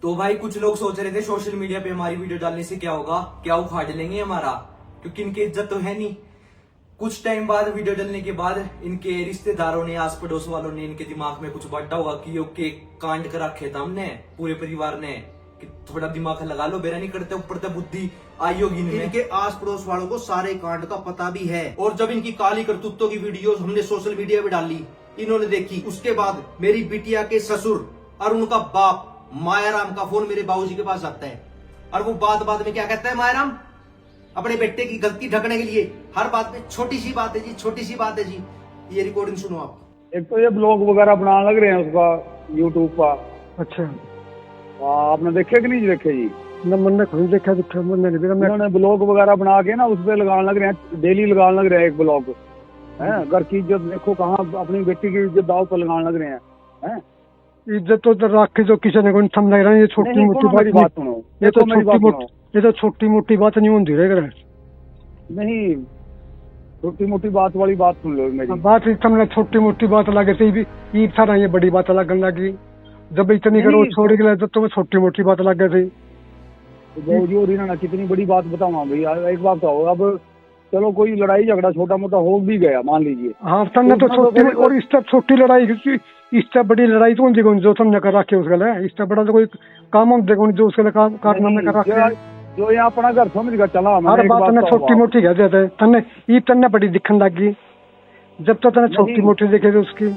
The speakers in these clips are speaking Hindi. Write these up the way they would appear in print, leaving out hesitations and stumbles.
तो भाई कुछ लोग सोच रहे थे सोशल मीडिया पे हमारी वीडियो डालने से क्या होगा, क्या उखाड़ लेंगे हमारा, क्योंकि इनकी इज्जत तो है नहीं। कुछ टाइम बाद वीडियो डालने के बाद इनके रिश्तेदारों ने, आस पड़ोस वालों ने इनके दिमाग में कुछ बांटा होगा कि ओके कांड कर रखे था हमने पूरे परिवार ने, कि थोड़ा दिमाग लगा लो, बेरा नहीं करते, ऊपर तक बुद्धि आई होगी इनमें। इनके आस पड़ोस वालों को सारे कांड का पता भी है, और जब इनकी काली करतूतों की वीडियो हमने सोशल मीडिया पे डाली, इन्होंने देखी, उसके बाद मेरी बिटिया के ससुर और उनका बाप मायाराम का फोन मेरे बाबूजी के पास आता है, और वो बात में क्या कहता है, मायाराम अपने बेटे की गलती ढकने के लिए हर बात में छोटी सी बात है जी, छोटी सी बात है जी। ये रिकॉर्डिंग सुनो आप। एक तो ये ब्लॉग वगैरह बनाने लग रहे हैं उसका यूट्यूब पर। अच्छा, आपने देखे कि नहीं देखे जी? ना मैंने खुद देखा, मैंने नहीं देखा। उन्होंने ब्लॉग वगैरह बना के ना उस पे लगाने लग रहे हैं, डेली लगाने लग रहे हैं एक ब्लॉग है। घर की इज्जत देखो कहाँ, अपनी बेटी की इज्जत दाव पर लगाने लग रहे हैं। इज्जत तो रख के जो किसी ने कोई समझ रहा है, ये छोटी मोटी बात सुनो, ये तो छोटी मोटी बात नहीं होती रह नहीं, छोटी मोटी बात वाली बात सुन लो मेरी बात। समझ छोटी मोटी बात लगे थे, ये सारा ये बड़ी बात लगने लगी। जब इतनी करो छोड़ के तो तुम्हें छोटी मोटी बात लग गई थी। जी और इन्होंने कितनी बड़ी बात बताऊंगा भैया, एक बात तो अब चलो कोई लड़ाई झगड़ा छोटा मोटा हो भी गया मान लीजिए, हाँ तमने तो छोटी, और इससे छोटी लड़ाई, इससे बड़ी लड़ाई तो देखो जो तुमने कर रखे उसके लिए, इससे बड़ा तो कोई काम हम देखो जो उसके लिए कारनामे कर रखे, जो यहाँ अपना घर समझ कर चला। हर बात ने छोटी मोटी कह देते तन्ने, ये तन्ने बड़ी दिखने लगी जब तक तने छोटी मोटी देखे थे उसकी।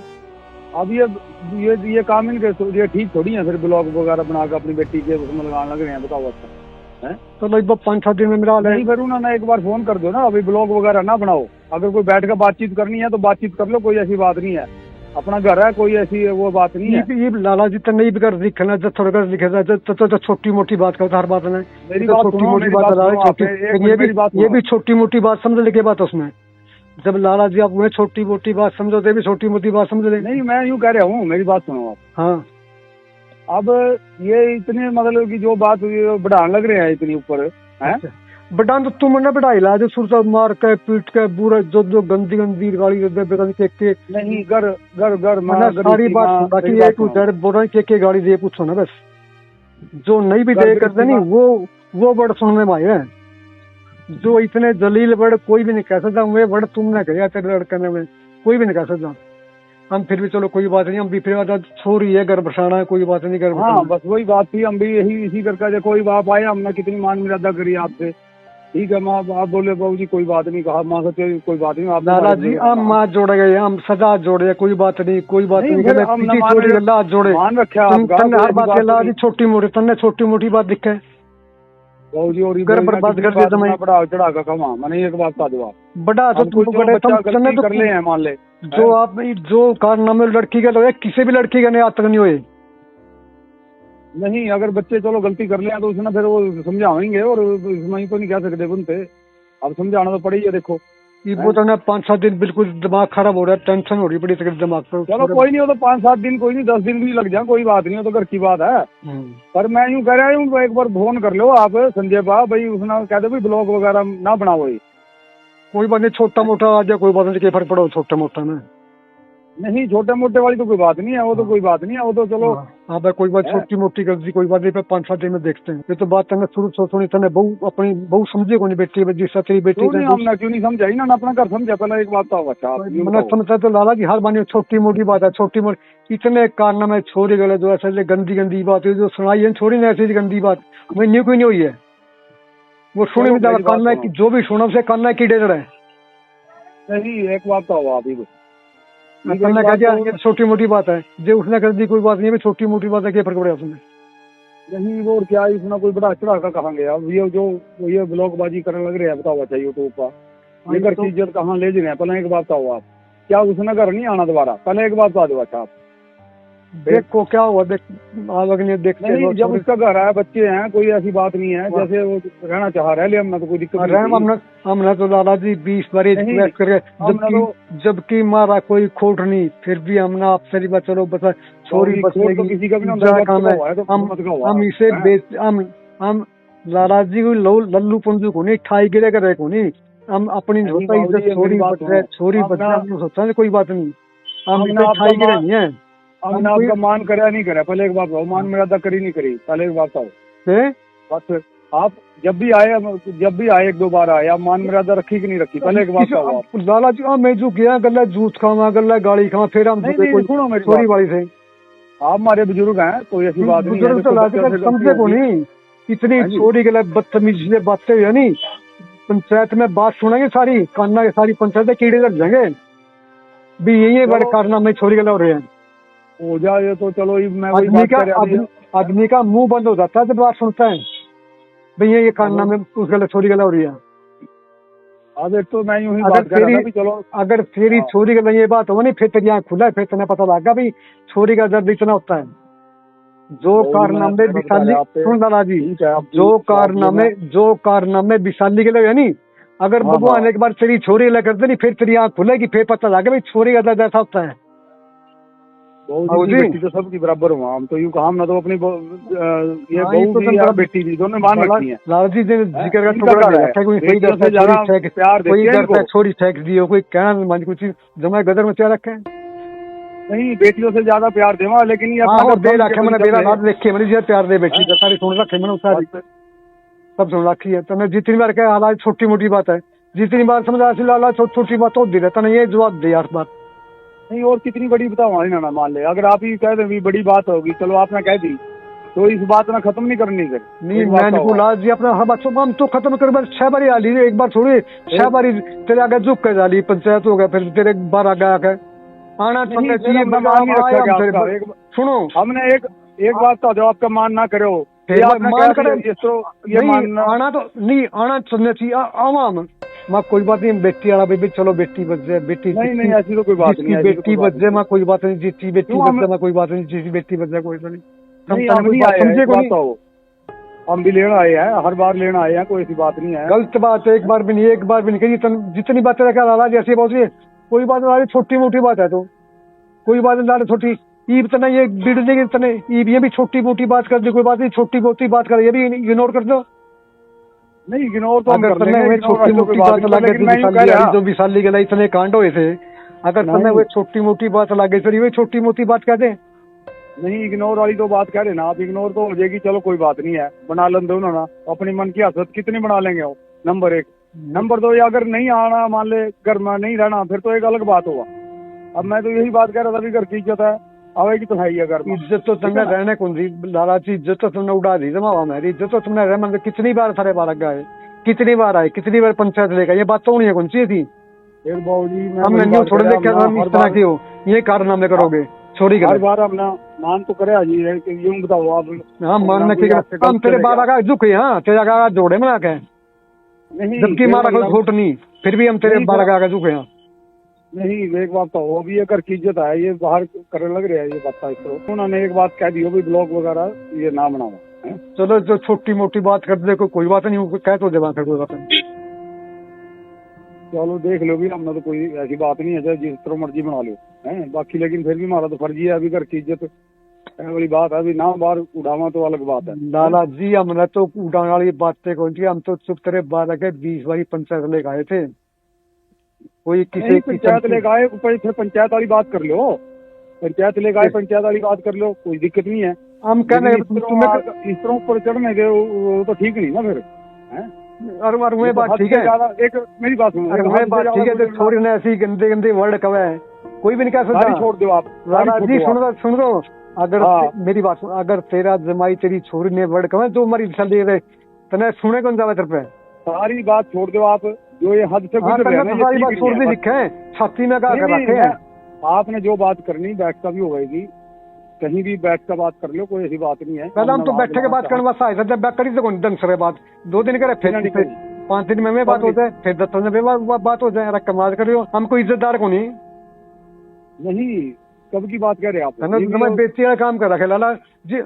अब ये काम इनके ये ठीक थोड़ी है, फिर ब्लॉग वगैरह बना के अपनी बेटी के उसमें लगाने लग रहे हैं, बताओ अच्छा है? तो लगभग 5-7 दिन में मेरा नहीं, फिर उन्होंने एक बार फोन कर दो ना, अभी ब्लॉग वगैरह ना बनाओ। अगर कोई बैठ कर बातचीत करनी है तो बातचीत कर लो, कोई ऐसी बात नहीं है, अपना घर है, कोई ऐसी वो बात नहीं है। ये लाला जी तो नहीं भी कर दिखना, जब थोड़ा कर दिखे तो छोटी मोटी बात करता हर बात में। मेरी बात छोटी मोटी बात, ये भी छोटी मोटी बात समझ लेके बात उसमें। जब लाला जी आप छोटी मोटी बात समझो तो भी छोटी मोटी बात समझ ले। नहीं, मैं यूँ कह रहा हूँ, मेरी बात सुनो आप। हाँ, अब ये इतने मतलब की जो बात बढ़ाने लग रहे हैं इतनी ऊपर है, बड़ा तो तुमने बढ़ाई ला जो सुरसा मार के पीट के बुरा जो गंदी गंदी गाली के नहीं घर सारी बात बाकी एक उधर बोरा के गाड़ी दे पूछो ना, बस जो नहीं भी दे करते नहीं वो बड़ सुनने में आए हैं। जो इतने जलील बड़ कोई भी नहीं कह सकता, वे बड़ तुमने कहा तेरे लड़के में कोई भी नहीं कह सकता। हम फिर भी चलो कोई बात नहीं, हम भी फिर छोरी है घर बसाना है, कोई बात नहीं घर। हाँ बस वही बात थी, हम भी यही इसी करके कोई बाप आया, हमने कितनी मान मर्यादा करी आपसे, ठीक है माँ आप बोले बाबू जी कोई बात नहीं कहा, माँ से कोई बात नहीं, आप लाला जी हम माँ जोड़े गए, हम सजा जोड़े, कोई बात नहीं कोई बात नहीं जोड़े मान रखे हर बात के छोटी मोटी तन्ने छोटी मोटी बात दिखे बाबू जी, और घर बर्बाद कर दिया तुम्हें बढ़ा चढ़ा का कमा। मैंने एक बात का जवाब बड़ा तो तुम कर ले हैं, मान ले जो आप जो कारनामे लड़की के लोग किसी भी लड़की का नहीं आज तक नहीं हुए। नहीं, अगर बच्चे चलो गलती कर लिया तो उसने फिर वो समझाएंगे, और वहीं तो नहीं कह सकते उनसे, अब समझाना तो पड़ेगा। देखो वो तो ना 5-7 दिन बिल्कुल दिमाग खराब हो रहा है, टेंशन हो रही बड़ी तकलीफ दिमाग पर। चलो कोई नहीं, हो तो 5-7 दिन कोई नहीं, 10 दिन भी लग जाए, कोई बात नहीं, हो तो घर की बात है। पर मैं यूँ कह रहा हूँ, एक बार फोन कर लो आप संजय बा भाई, उसने कह दो भाई ब्लॉग वगैरह ना बनाओ। कोई बात नहीं, छोटा मोटा आ जाए कोई बात नहीं, फर्क पड़ो छोटा मोटा में नहीं, छोटे मोटे वाली तो कोई बात नहीं है, वो तो कोई बात नहीं है, वो तो चलो हाँ भाई कोई बात छोटी मोटी गलती कोई बात नहीं, 5-7 दिन में देखते हैं। ये तो बात तने शुरू से सुनी, तने बहु अपनी बहु समझे को नहीं बेटी जिस तेरी बेटी हमने क्यों नहीं समझाई ना, अपना घर समझा। पहले एक बात तो अच्छा मैंने समझता तो लाला जी हर बानी छोटी मोटी बात है, छोटी मोटी इतने कारनामे छोरी गले जो ऐसे गंदी गंदी बात है जो सुनाई है छोरी ने, ऐसी गंदी बात मैं न्यू कोई नहीं हुई है, वो सुने में कानना की जो भी सुना उसे कानना की डेढ़ है। नहीं, एक बात तो आप ही करना कह दिया ये छोटी मोटी बात है, जो उसने कर दी कोई बात नहीं है, छोटी मोटी बात है, क्या फर्क पड़ेगा उसमें। नहीं वो और क्या इसमें कोई बड़ा चढ़ा का कहा गया, ये जो ये ब्लॉगबाजी करने लग रहे हैं, बताओ अच्छा यूट्यूब पर ये घर की इज्जत कहाँ ले रहे हैं। पहले एक बात बताओ आप, क्या उसने घर नहीं आना दोबारा? पहले एक बात बता दो अच्छा आप, देखो क्या हुआ देख देखते नहीं, जब उसका घर है, बच्चे हैं, कोई ऐसी बात नहीं है, जैसे वो रहना चाह रहे ले, हमने तो कोई दिक्कत नहीं। हमने तो लाला जी 20 बार जबकि मारा कोई खोट नहीं, फिर भी हमने आपसे बात चलो बता छोरी किसी का भी हम इसे हम लाला जी को लल्लू पंजू को नहीं ठाई गिरे करे को नहीं, हम अपनी छोरी बच्चा सोचा कोई बात नहीं, हम ठाई गिरे नहीं है। हमने आपका मान करे नहीं करे, पहले एक बात बताओ, मान मर्यादा करी नहीं करी, पहले एक बात बताओ। बस आप जब भी आए एक दो बार आए, आप मान मर्यादा रखी कि नहीं रखी, पहले एक बात बताओ आप। लाला जी मैं जो गया गला जूस खावा गला गाड़ी खावा, फिर हम सुनो मेरी छोरी वाली से, आप हमारे बुजुर्ग हैं, कोई ऐसी बात नहीं है। बुजुर्ग तो लाते समझे को नहीं, इतनी छोरी गला बदतमीजी से बातें हुई नहीं, पंचायत में बात सुनेंगे सारी कान्ना के, सारी पंचायत कीड़े लग जाएंगे भी, यही बड़े कारनामे छोरी गला हो रहे हैं। हो जाए तो चलो, मैं आदमी का मुंह बंद हो जाता है जब बात सुनता है भैया ये कारनामे उस गला छोरी गला हो रही है। अब एक तो मैं यूं ही बात कर रहा था, चलो अगर तेरी छोरी का ये बात हो नहीं, फिर तेरी आँख खुला है, फिर तुम्हें पता लगा भाई छोरी का दर्द इतना होता है। जो कारनामे विशाली, सुन लाला जी, जो कारनामे विशाली के लिए है नी, अगर भगवान एक बार तेरी छोरी लग कर दे नहीं, फिर तेरी आँख खुलेगी, फिर पता लगा भाई छोरी का दर्द ऐसा होता है। बेटी तो सबकी बराबर हुआ, हम तो यूं कहा, हमने तो अपनी ये बहू भी और बेटी भी दोनों मान रखी है। लाला जी ने जिक्र का टुकड़ा दे रखा है, कोई घर से ज्यादा प्यार, कोई घर पे छोरी फेंक दी हो, कोई कहना मान कुछ जमा गदर में क्या रखे है, नहीं बेटियों से ज्यादा प्यार देवा, लेकिन ये दे रखे मैंने मेरा बात देखे मैंने जी प्यार दे बेटी का, सारी सुन रखे मैंने सारी सब सुन रखी है। तो मैं जितनी बार कहा हालात छोटी मोटी बात है, जितनी बार समझा लाला छोटी बात हो दी रहता नहीं, ये जवाब दे यार बात नहीं, और कितनी बड़ी बताओ हमारी ना मान ले, अगर आप ही कह दें बड़ी बात होगी, चलो आपने कह दी तो इस बात ना खत्म नहीं करनी फिर नहीं, मैं लाल जी अपना हर बात हम तो खत्म कर, बार 6 बारी आ ली, एक बार छोड़ी 6 बारी तेरे आगे झुक कर डाली, पंचायत हो गया, फिर तेरे एक बार आगे आकर आना चाहिए। सुनो हमने एक बात का जवाब का मान ना करो, मान करे आना तो नहीं आना सुनना चाहिए आवाम माँ, कोई बात नहीं, बेटी वाला बेबी चलो बेटी बच जाए, बेटी नहीं ऐसी तो कोई बात नहीं, बेटी बच जाए माँ, कोई बात नहीं, जीती बेटी बच जाए माँ, कोई बात नहीं, जीती बेटी बच जाए, कोई बात नहीं, हम भी लेना आए हैं, हर बार लेना आए हैं, कोई ऐसी बात नहीं है। गलत बात है, एक बार भी नहीं कही, जितनी बातें रखा लाला जी ऐसी बहुत कोई बात नहीं, छोटी मोटी बात है तो कोई बात नहीं, लाला छोटी ईब तना ये बिड़ने के तने ईब ये भी छोटी मोटी बात कर दे, कोई बात नहीं, छोटी मोटी बात कर, ये भी इग्नोर कर दो। नहीं इग्नोर तो हम कर लेंगे, छोटी मोटी बात लगे जो विशाली के लिए इतने कांड हुए थे, अगर तुम्हें वो छोटी मोटी बात लगे फिर ये छोटी मोटी बात कह दे। नहीं इग्नोर वाली तो बात कह रहे ना आप, इग्नोर तो हो जाएगी, चलो कोई बात नहीं है, बना लें दो ना, अपनी मन की हसरत कितनी बना लेंगे वो, नंबर 1। नंबर 2, अगर नहीं आना, मान ले घर में नहीं रहना, फिर तो एक अलग बात होगा। अब मैं तो यही बात कह रहा था, घर की इज्जत है आवेगी तो है ही, अगर इज्जत तो तुमने रहने कौन सी लाला की इज्जत तो तुमने उड़ा दी जमा, मेरी इज्जत तो तुमने रह, मतलब कितनी बार सारे बार गए, कितनी बार आए, कितनी बार पंचायत लेकर, ये बात तो नहीं है कौन सी थी, हमने न्यू छोड़ दे क्या इस तरह की हो, ये कारनामे करोगे छोड़ी हर बार हमने मान तो करे जी, यूं बताओ आप। हाँ मानने की हम तेरे बार आगा झुके, हाँ तेरे आगा जोड़े में आके, जबकि हमारा कोई घोट नहीं, फिर भी हम तेरे बार आगा झुके हैं। नहीं एक बात तो वो भी अगर की इज्जत है, ये बाहर करने लग रहा है, ये बात तो उन्होंने एक बात कह दी हो भी ब्लॉग वगैरह ये ना बनाओ। चलो जो छोटी मोटी बात कर दे कोई बात नहीं, कह तो दे फिर कोई बात नहीं, चलो देख लो भी, हमने तो कोई ऐसी बात नहीं है, चाहे जिस तरह मर्जी बना लो है बाकी, लेकिन फिर भी हमारा तो फर्जी है, अभी घर की इज्जत वाली बात है, अभी ना बाहर उड़ावा तो अलग बात है। लाला जी हमने तो उड़ाने वाली बातें कौन सी, हम तो चुप तेरे बार आके 20 बारी पंचायत लेकर आए थे, कोई किसी पंचायत लेकर आए, पंचायत वाली बात कर लो, पंचायत लेकर आए पंचायत वाली बात कर लो, कोई दिक्कत नहीं है। हम कहने इस तरह ऊपर चढ़ने के वो तो ठीक नहीं ना फिर है, और वो बात ठीक है, एक मेरी बात सुनो, बात ठीक है, छोरी ने ऐसी गंदे गंदे वर्ड कहे हैं, कोई भी नहीं कह सकता, छोड़ दो आप जी, सुन दो अगर मेरी बात सुन, अगर तेरा जमाई तेरी छोरी ने वर्ड कहे जो हमारी चल रही तने सुने कौन जावे तेरे पे, सारी बात छोड़ दो आप, जो ये हद से गुजर रहे हैं, सारी बात छोड़ दी लिखे हैं छाती में क्या कर रखे हैं, आपने जो बात करनी बैठ का भी होगी, कहीं भी बैठ का बात कर लो, कोई ऐसी बात नहीं है। पहले हम तो बैठे के बात करने वास्ते आए थे, जब बैठ करी तो कौन ढंग से बात 2 दिन करे, फिर 5 दिन में बात हो जाए, फिर 10 दिन में बात हो जाए, कमाल करियो, हमको इज्जतदार को नहीं कब की बात कह रहे आप, बेटी वाला काम कर रखे लाला जी,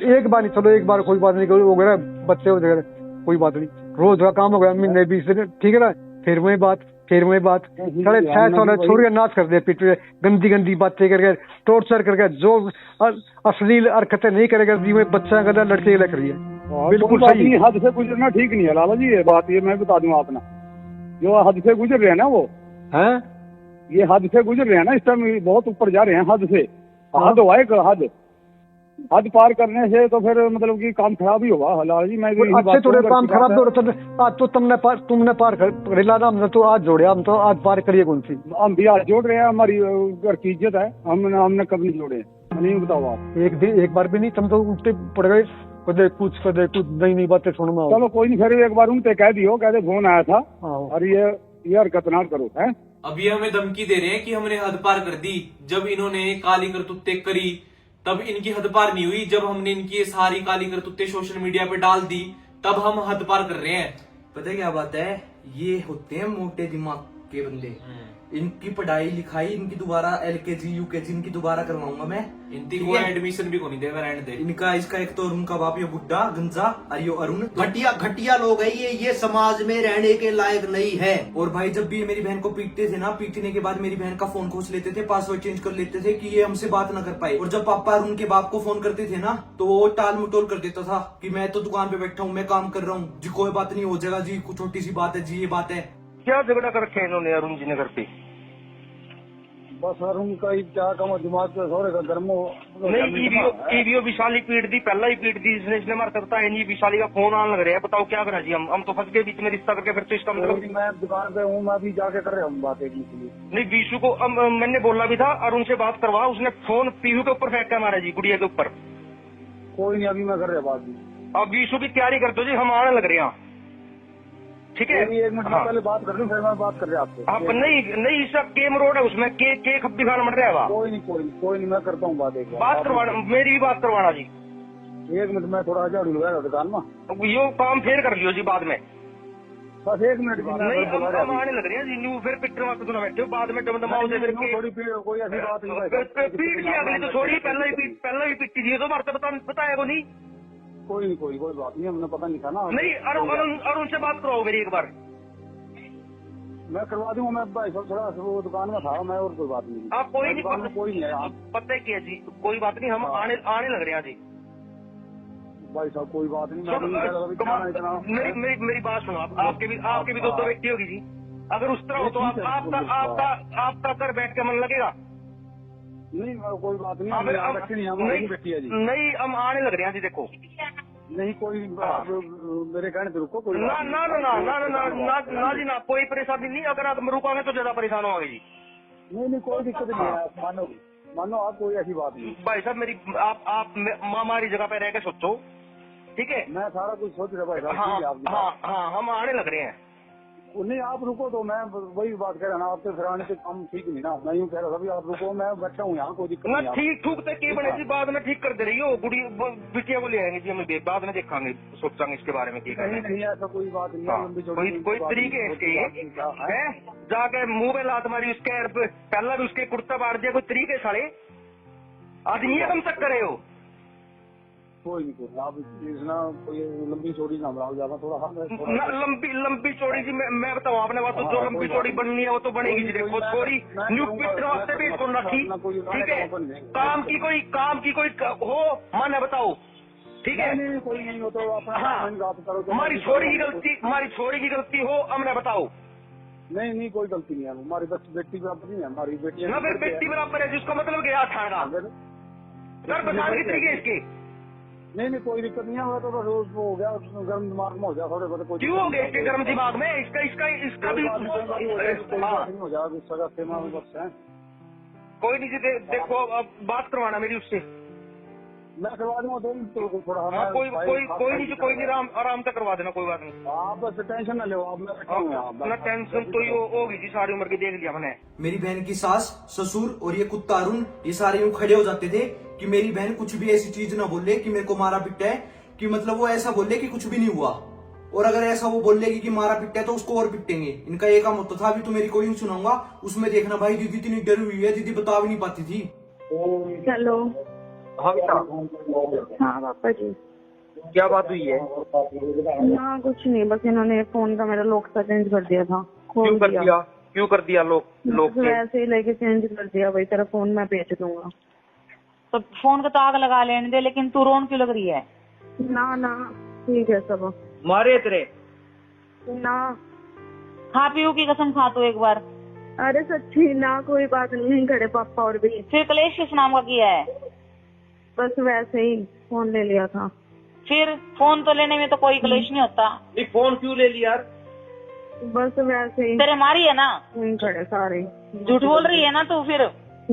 एक बार नहीं, चलो एक बार कोई बात नहीं, हो गया बच्चे हो गए कोई बात नहीं, रोज का काम हो गया महीने 20 दिन ठीक है ना, फिर वही बात 6.5 साल छोड़ नाच कर दे, पिट गंदी गंदी बातें करके टॉर्चर करके, जो अश्लील हरकतें नहीं करेगा जी में बच्चा गदा लड़के लग रही है, बिल्कुल सही, हद से गुजरना ठीक नहीं है लाला जी, ये बात ये मैं बता दूं आपने, जो हद से गुजर रहे हैं ना वो है, ये हद से गुजर रहे हैं ना, इस टाइम बहुत ऊपर जा रहे हैं हद से, हद हुआ एक हद पार करने से तो फिर मतलब कि काम खराब ही होगा लाल जी। मैं भी यही अच्छे बात थोड़े कहूंगा काम कि खराब बात हो रहे थे। आज तो तुमने पार कर ना, हमने तो आज जोड़े, हम तो आज पार करिए कौन सी। है। हम भी आज जोड़ रहे हैं, हमारी घर की इज्जत है, हमने कभी नहीं जोड़े। नहीं बताओ आप। एक बार भी नहीं, तुम तो उल्टे पड़ गए, कदे कुछ नई बातें सुन में। चलो कोई नहीं, फिर एक बार उनसे कह दियो, कहते फोन आया था आओ। और ये हरकत ना करो है। अब ये हमें धमकी दे रहे हैं कि हमने हद पार कर दी। जब इन्होंने काली करतूतें करी तब इनकी हद पार नहीं हुई। जब हमने इनकी ये सारी काली करतूतें सोशल मीडिया पे डाल दी तब हम हद पार कर रहे हैं। पता है क्या बात है, ये होते हैं मोटे दिमाग के बंदे। इनकी पढ़ाई लिखाई, इनकी दोबारा LKG UKG इनकी दोबारा करवाऊंगा मैं। इनकी कोई एडमिशन भी को नहीं देगा रहने दे। इनका इसका एक तो उनका बाप ये बुड्ढा गंजा और ये अरुण घटिया घटिया लोग है ये समाज में रहने के लायक नहीं है। और भाई जब भी ये मेरी बहन को पीटते थे ना, पीटने के बाद मेरी बहन का फोन खोज लेते थे, पासवर्ड चेंज कर लेते थे कि ये हमसे बात ना कर पाए। और जब पापा अरुण के बाप को फोन करते थे ना तो वो टाल मटोल कर देता था कि मैं तो दुकान पे बैठा हूँ, मैं काम कर रहा हूँ जी, कोई बात नहीं, हो जाएगा जी, कुछ छोटी सी बात है जी, ये बात है। क्या झगड़ा कर रखे इन्होंने अरुण जी ने घर पे? बस अरुण का ही क्या कम दिमाग के सौरे का गर्मो नहीं, ईवीओ विशाली पीट दी, पहला ही पीट दी इसने हमारे करता है नहीं। विशाली का फोन आने लग रहा है, बताओ क्या करा जी। हम तो फंस गए बीच में रिश्ता करके। फिर तो इसका मतलब मैं दुकान पे हूँ, मैं भी जाके कर रहा हूँ बात एक लिए। नहीं, बीशु को मैंने बोला भी था अरुण से बात करवा, उसने फोन पीहू के ऊपर फेंका हमारा जी, गुड़िया के ऊपर। कोई नहीं, अभी मैं कर रहा बात भी। अब बीशु की तैयारी कर दो जी, हम आने लग रहे हैं, ठीक है? एक मिनट पहले बात कर लूँ, फिर मैं बात कर रहा आपसे। आप नहीं इसका केम रोड है, उसमें केक खब्बी खाना मर रहा है वहाँ। कोई नहीं, मैं करता हूँ बात एक बार। बात करवाना, मेरी भी बात करवाना जी। एक मिनट में थोड़ा झाड़ू लगाया दुकान में, यो काम फिर कर लियो जी बाद में। बस एक मिनट की नहीं, हम आने लग रहे हैं जी। न्यू फिर पिक्चर वक्त तो बैठे हो, बाद में दमदमाओ से फिर थोड़ी कोई ऐसी बात नहीं। पीट की अगली तो छोड़ी, पहले ही पिट्टी दी तो मारते बताया को नहीं। कोई बात नहीं, हमने पता नहीं था ना। नहीं, अरुण से बात कराओ मेरी एक बार। मैं करवा दूंगा, मैं भाई साहब थोड़ा वो दुकान में था मैं, और कोई बात नहीं। आप कोई नहीं, कोई नहीं है आप। पता है क्या जी, कोई बात नहीं, हम आने लग रहे हैं जी। भाई साहब कोई बात नहीं, मैं नहीं कह रहा अभी खाना इतना। मेरी बात सुनो, आपके भी दो व्यक्ति होगी जी। अगर उस तरह हो तो आपका घर बैठ के मन लगेगा? नहीं कोई बात नहीं, नहीं, हम आने लग रहे हैं जी। देखो नहीं कोई मेरे कहने पे रुको, कोई ना जी, ना कोई परेशानी नहीं। अगर आप रुकोगे तो ज्यादा परेशान होंगे जी। नहीं कोई दिक्कत नहीं है, मानो आप, कोई ऐसी बात नहीं। भाई साहब मेरी आप हमारी जगह पे रह के सोचो, ठीक है? मैं सारा कुछ सोच रहा भाई साहब। हाँ, हम आने लग रहे हैं। नहीं आप रुको तो मैं वही बात कह रहा ना, आपसे फिर आने से काम ठीक नहीं ना। मैं यूँ कह रहा था आप रुको, मैं बैठा हूँ यहाँ, कोई दिक्कत नहीं। ठीक ठूक तक की बने जी, बाद में ठीक कर दे रही हो। गुड़ी बिटिया को ले आएंगे जी, हम बाद में देखेंगे, सोचेंगे इसके बारे में। नहीं ऐसा कोई बात नहीं, कोई तरीके है इसके है? जाके मुंह पे लात मारी उसके, पहला भी उसके कुर्ता बांट दिया, कोई तरीके साले आदमी कम तक करे हो। कोई नहीं, आप इतना कोई लंबी चौड़ी ना बनाओ ज्यादा, थोड़ा लंबी चौड़ी जी। मैं बताऊँ आपने बात, जो लंबी चौड़ी बननी है वो तो बनेगी जी। देखो थोड़ी न्यू पिक्चर वास्ते भी सुनना, ठीक है? काम की कोई हो मन है, बताओ, ठीक है? कोई नहीं हो तो हमारी छोरी की गलती हो, हमने बताओ। नहीं कोई गलती नहीं है, हमारी बस बेटी बराबर नहीं है, हमारी बेटी ना फिर बेटी बराबर है, जिसका मतलब गया था घर बसाने की तरीके इसके। नहीं कोई दिक्कत नहीं है, वो तो बस हो गया, गर्म दिमाग में हो गया थोड़े बहुत। क्यों हो गया इसके गर्म दिमाग में? इसका भी हो जाएगा, गुस्सा का सेमा में बस है। कोई नहीं जी, देखो अब बात करवाना मेरी उससे। मैं करवा दूंगा तो थोड़ा। कोई नहीं, आराम से करवा देना, कोई बात नहीं। आप बस टेंशन न लो, आप ना टेंशन तो ये होगी जी, सारी उम्र की देख लिया मैंने। मेरी बहन की सास, ससुर और ये कुत्ता अरुण, ये सारे यूं खड़े हो जाते थे कि मेरी बहन कुछ भी ऐसी चीज ना बोले कि मेरे को मारा पिटा है, कि मतलब वो ऐसा बोले कि कुछ भी नहीं हुआ। और अगर ऐसा वो बोल लेगी कि मारा पिटा है तो उसको और पिटेंगे। इनका ये काम होता था। अभी तो मेरी कोई नहीं सुनाऊंगा, उसमें देखना भाई दीदी इतनी डरी हुई है, दीदी बता भी नहीं पाती थी। हेलो। हाँ बेटा। हाँ पापा जी, क्या बात हुई है? हाँ कुछ नहीं, बस इन्होंने फोन का मेरा लॉक सा चेंज कर दिया था। क्यों कर दिया लोग ऐसे ही लेके चेंज कर दिया, वही तेरा फोन मैं बेच दूंगा। तो फोन का ताग लगा लेने दे, लेकिन तू रोन क्यों लग रही है? ना ठीक है सब। मारे तेरे ना खा पीऊ की कसम खा तू एक बार। अरे सच्ची ना, कोई बात नहीं, खड़े पापा और भी। फिर कलेश किस नाम का किया है? बस वैसे ही फोन ले लिया था। फिर फोन तो लेने में तो कोई कलेश नहीं होता। नहीं फोन क्यों ले लिया यार? बस वैसे ही। तेरे मारी है ना? वहीं खड़े सारे। झूठ बोल रही है ना तू? फिर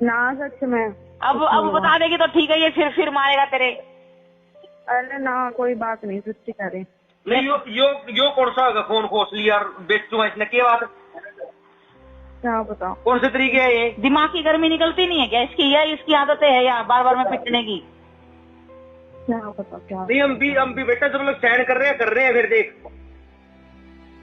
ना सच में। अब बता देगी तो ठीक है, ये फिर मारेगा तेरे। अरे ना कोई बात नहीं, सच्ची कह रही। नहीं यो कौन सा होगा फोन खोस लिया और बेचूंगा इसने, क्या बात? क्या बताओ कौन से तरीके है ये? दिमाग की गर्मी निकलती नहीं है क्या इसकी? या इसकी आदतें है या बार बार में पिटने की? क्या पता क्या। नहीं हम भी बेटा जब लोग सैन कर रहे हैं फिर देख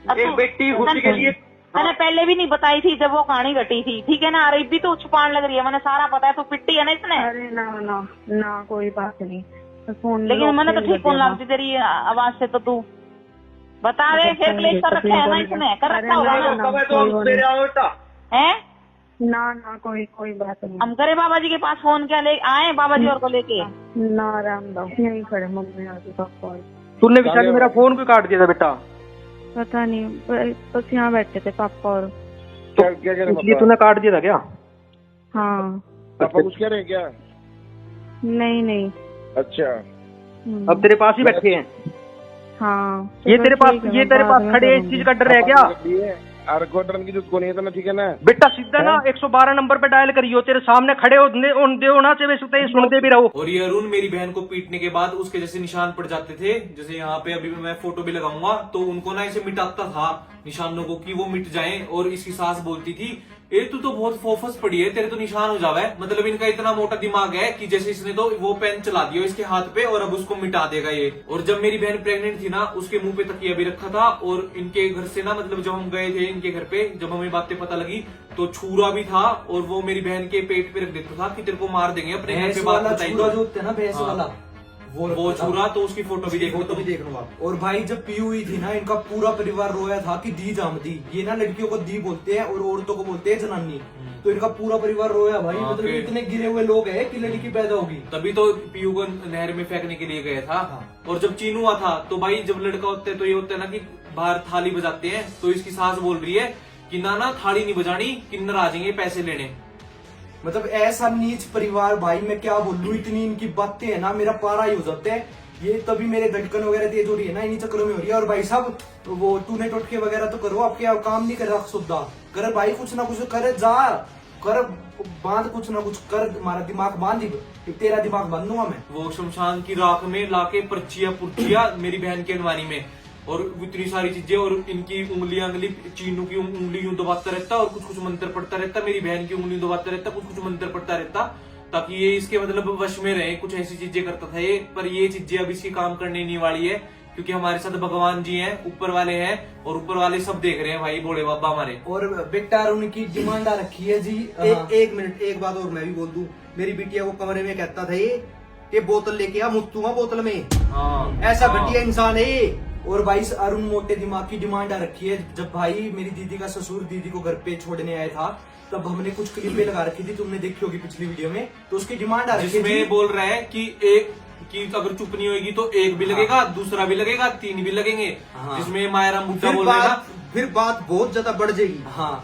एक बेटी खुशी के लिए। मैंने पहले भी नहीं बताई थी जब वो कहानी घटी थी, ठीक है ना? अरे भी तो छुपाने लग रही है, मैंने सारा पता है, तू पिट्टी है ना इसने। अरे ना कोई बात नहीं, फोन लेकिन मैंने तो ठीक फोन लगती तेरी आवाज से, तो तू बता दे। फिर क्लेश कर रखा है ना इसने, कर रखा होगा ना? है ना कोई बात नहीं। हम करे बाबा जी के पास फोन, क्या ले आए बाबा जी और को लेके? ना राम दो यहीं खड़े, मम्मी आती पापा। तूने विशाली मेरा फोन क्यों काट दिया था बेटा? पता नहीं, बस यहाँ बैठे थे पापा और। क्या इसलिए तूने काट दिया था क्या? हाँ। पापा कुछ कह रहे हैं क्या? नहीं। अच्छा, अब तेरे पास ही बैठे हैं? हाँ। ये तेरे पास खड़े हैं, इस चीज का डर है क्या? डरने की जरूरत नहीं है ना, ठीक है ना बेटा? सीधा ना 112 नंबर पे डायल करियो, तेरे सामने खड़े होना चाहिए, सुनते भी रहो। और ये अरुण मेरी बहन को पीटने के बाद उसके जैसे निशान पड़ जाते थे, जैसे यहाँ पे अभी मैं फोटो भी लगाऊंगा, तो उनको ना ऐसे मिटाता था निशानों को कि वो मिट जाएं। और इसकी सास बोलती थी, ए तू तो बहुत फोफस पड़ी है, तेरे तो निशान हो जावे। मतलब इनका इतना मोटा दिमाग है कि जैसे इसने तो वो पेन चला दिया इसके हाथ पे और अब उसको मिटा देगा ये। और जब मेरी बहन प्रेग्नेंट थी ना, उसके मुंह पे तकिया भी रखा था। और इनके घर से ना, मतलब जब हम गए थे इनके घर पे, जब हमें बातें पता लगी तो छुरा भी था और वो मेरी बहन के पेट पे रख देता था कि तेरे को मार देंगे अपने घर पे बात बताएंगे। वो छुरा तो उसकी फोटो भी देखूंगा। और भाई जब पी हुई थी ना, इनका पूरा परिवार रोया था कि दी जामदी। ये ना लड़कियों को दी बोलते हैं और औरतों को बोलते हैं जनानी। तो इनका पूरा परिवार रोया भाई। मतलब इतने गिरे हुए लोग हैं कि लड़की पैदा होगी। तभी तो पीयू को नहर में फेंकने के लिए गया था। और जब चीनू हुआ था तो भाई जब लड़का होता है तो ये होता है ना कि बाहर थाली बजाते हैं, तो इसकी सास बोल रही है कि ना थाली नहीं बजानी, किन्नर आ जाएंगे पैसे लेने। मतलब ऐसा नीच परिवार भाई, मैं क्या बोलूं। इतनी इनकी बातें है ना, मेरा पारा ही हो जाता है। ये तभी मेरे धड़कन वगैरह तेज हो रही है ना, इन्हीं चक्करों में हो रही है। और भाई साहब वो टूने टोटके वगैरह तो करो, आपके काम नहीं कर रहा सुधा कर भाई, कुछ ना कुछ करे, जा कर बांध, कुछ ना कुछ कर, हमारा दिमाग बांध, तेरा दिमाग बांधूंगा मैं। वो शमशान की राख में लाके पर्चिया पुर्चिया मेरी बहन की अलमारी में, और इतनी सारी चीजें, और इनकी उंगलियां चीनू की उंगली यूं दबाता रहता और कुछ मंत्र पढ़ता रहता, मेरी बहन की उंगली दबाता रहता, कुछ मंत्र पढ़ता रहता, ताकि ये इसके मतलब वश में रहे। कुछ ऐसी चीजें करता था ये, पर ये चीजें अब इसकी काम करने नहीं वाली है, क्योंकि हमारे साथ भगवान जी हैं, ऊपर वाले हैं, और ऊपर वाले सब देख रहे हैं भाई, भोले बाबा हमारे। और बेटा उनकी डिमांड आ रखी है जी। एक मिनट, एक बात और मैं भी बोल दूं। मेरी बिटिया को कमरे में कहता था ये बोतल लेके आ, मुत्तूंगा बोतल में। ऐसा घटिया इंसान है ये। और भाई अरुण मोटे दिमाग की डिमांड आ रखी है। जब भाई मेरी दीदी का ससुर दीदी को घर पे छोड़ने आया था, तब हमने कुछ क्लिपें लगा रखी थी, तुमने देखी होगी पिछली वीडियो में। तो उसकी डिमांड आ रखी है, जिसमें बोल रहा है कि अगर चुप नहीं होगी तो एक भी लगेगा, दूसरा भी लगेगा, तीन भी लगेंगे। जिसमें मायरा मुद्दा बोल रहा है, फिर बात बहुत ज्यादा बढ़ जाएगी। हाँ,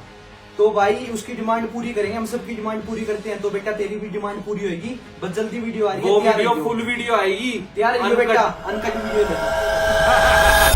तो भाई उसकी डिमांड पूरी करेंगे, हम सबकी डिमांड पूरी करते हैं। तो बेटा तेरी भी डिमांड पूरी होगी, बस जल्दी वीडियो आ रही है। वो वीडियो फुल वीडियो आएगी, तैयार है बेटा, अनकट वीडियो।